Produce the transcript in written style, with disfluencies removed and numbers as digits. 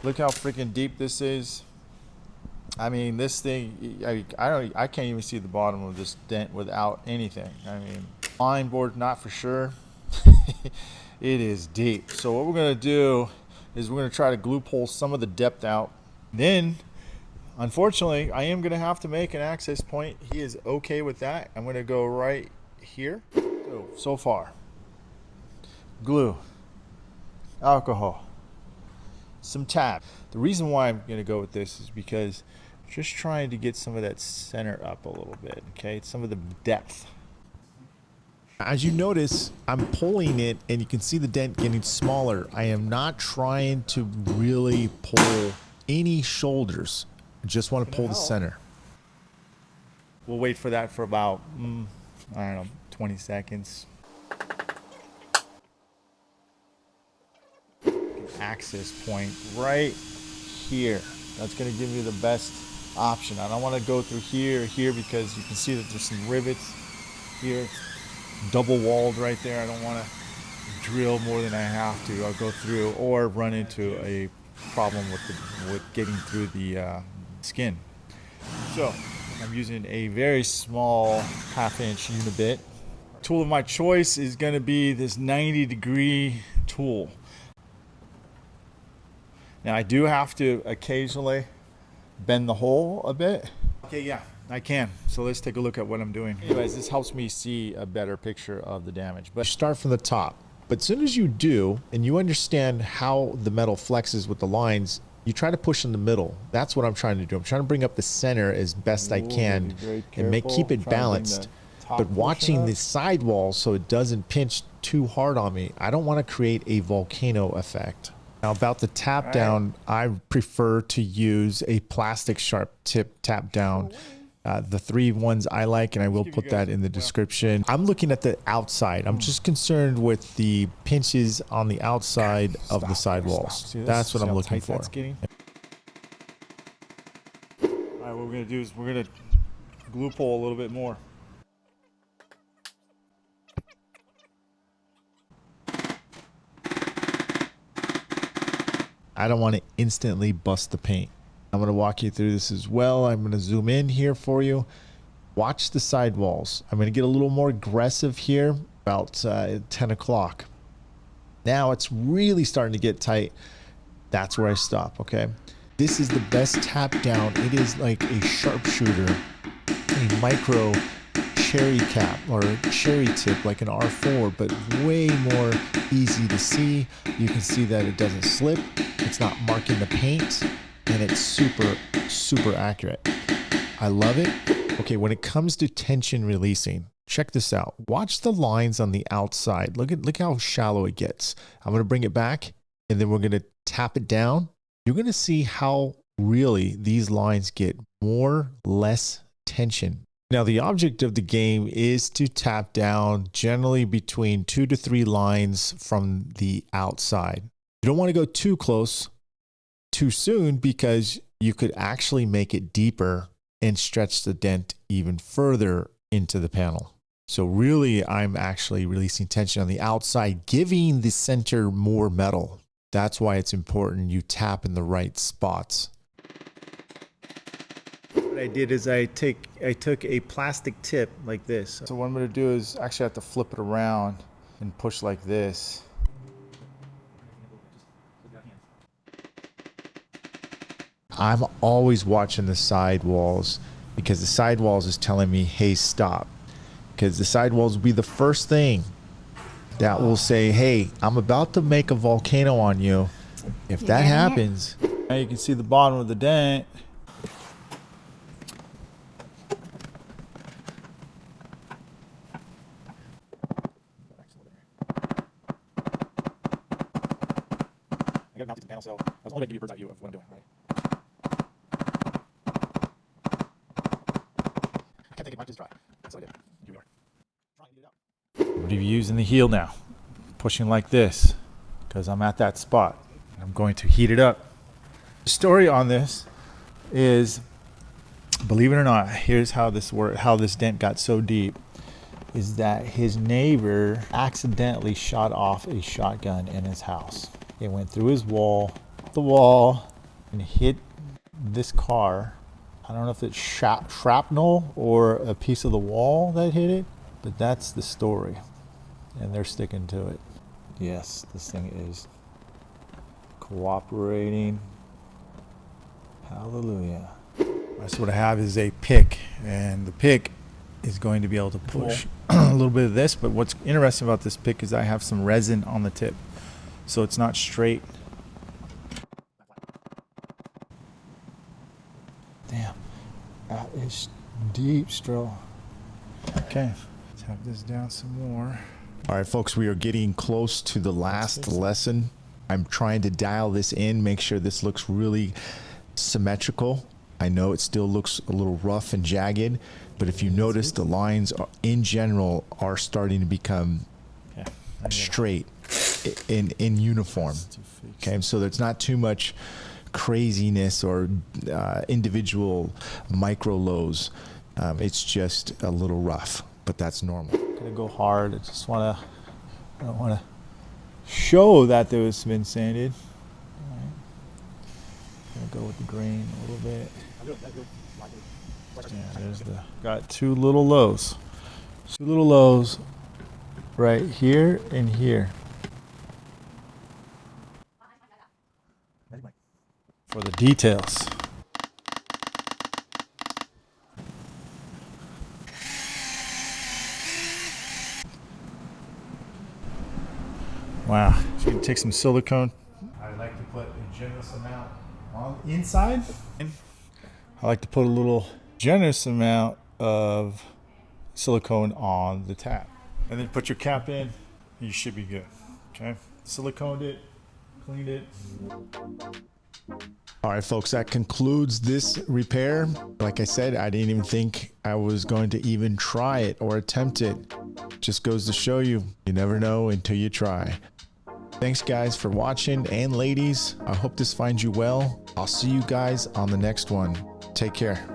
Look how freaking deep this is. I mean, this thing, I can't even see the bottom of this dent without anything. I mean, line board, not for sure. It is deep. So what we're gonna do is we're gonna try to glue pull some of the depth out. Then, unfortunately, I am gonna have to make an access point. He is okay with that. I'm gonna go right here. So far, glue, alcohol, some tap. The reason why I'm gonna go with this is because just trying to get some of that center up a little bit, okay? Some of the depth. As you notice, I'm pulling it and you can see the dent getting smaller. I am not trying to really pull any shoulders. I just want to pull the center. We'll wait for that for about, I don't know, 20 seconds. Access point right here. That's going to give me the best option. I don't want to go through here because you can see that there's some rivets here. It's double walled right there. I don't want to drill more than I have to. I'll go through or run into a problem with getting through the skin. So I'm using a very small 1/2 inch unibit. Tool of my choice is going to be this 90-degree tool. Now I do have to occasionally bend the hole a bit. Okay, yeah, I can. So let's take a look at what I'm doing. Anyways, this helps me see a better picture of the damage. But Start from the top. But as soon as you do, and you understand how the metal flexes with the lines, you try to push in the middle. That's what I'm trying to do. I'm trying to bring up the center as best I can and keep it balanced. But watching the sidewalls so it doesn't pinch too hard on me, I don't want to create a volcano effect. Now about the tap down, I prefer to use a plastic sharp tip tap down. The 3 ones I like, and I will put that in the description. I'm looking at the outside. I'm just concerned with the pinches on the outside of the sidewalls. That's what I'm looking for. All right, what we're gonna do is we're gonna glue pull a little bit more. I don't want to instantly bust the paint. I'm going to walk you through this as well. I'm going to zoom in here for you. Watch the sidewalls. I'm going to get a little more aggressive here about 10 o'clock. Now it's really starting to get tight. That's where I stop, okay? This is the best tap down. It is like a sharpshooter, a micro cherry cap or cherry tip like an R4, but way more easy to see. You can see that it doesn't slip. It's not marking the paint, and it's super accurate. I love it. Okay, when it comes to tension releasing, check this out. Watch the lines on the outside. Look how shallow it gets. I'm going to bring it back, and then we're going to tap it down. You're going to see how really these lines get less tension. Now, the object of the game is to tap down generally between 2 to 3 lines from the outside. You don't want to go too close too soon because you could actually make it deeper and stretch the dent even further into the panel. So really, I'm actually releasing tension on the outside, giving the center more metal. That's why it's important you tap in the right spots. What I did is I took a plastic tip like this. So what I'm going to do is actually have to flip it around and push like this. I'm always watching the sidewalls because the sidewalls is telling me, hey, stop. Because the sidewalls will be the first thing that will say, hey, I'm about to make a volcano on you. If that happens. Now you can see the bottom of the dent. I got it mounted to the panel, so I was only going to give you a bird's eye view of what I'm doing. Right? I can't think it might just dry. That's what I did. Here we are. Trying to get it out. We're using the heel now. Pushing like this because I'm at that spot. I'm going to heat it up. The story on this is, believe it or not, here's how this worked, how this dent got so deep. Is that his neighbor accidentally shot off a shotgun in his house. It went through his wall, the wall, and hit this car. I don't know if it's shrapnel or a piece of the wall that hit it, but that's the story, and they're sticking to it. Yes, this thing is cooperating. Hallelujah. So what I have is a pick, and the pick is going to be able to push a little bit of this, but what's interesting about this pick is I have some resin on the tip, so it's not straight. Damn, that is deep still. Okay, let's have this down some more. All right, folks, we are getting close to the last lesson. I'm trying to dial this in, make sure this looks really symmetrical. I know it still looks a little rough and jagged, but if you notice, the lines are, in general are starting to become straight in uniform. Okay, so there's not too much craziness or individual micro lows. It's just a little rough, but that's normal. Gonna go hard. I don't want to show that there was been sanded. All right. Gonna go with the grain a little bit. Yeah, there's got two little lows. Two little lows right here and here. For the details. Wow. So you can take some silicone. I like to put a generous amount on the inside. I like to put a little generous amount of silicone on the tap. And then put your cap in, you should be good. Okay? Siliconed it, cleaned it. All right, folks, that concludes this repair. Like I said, I didn't even think I was going to even try it or attempt it. Just goes to show you, you never know until you try. Thanks, guys, for watching, and ladies, I hope this finds you well. I'll see you guys on the next one. Take care.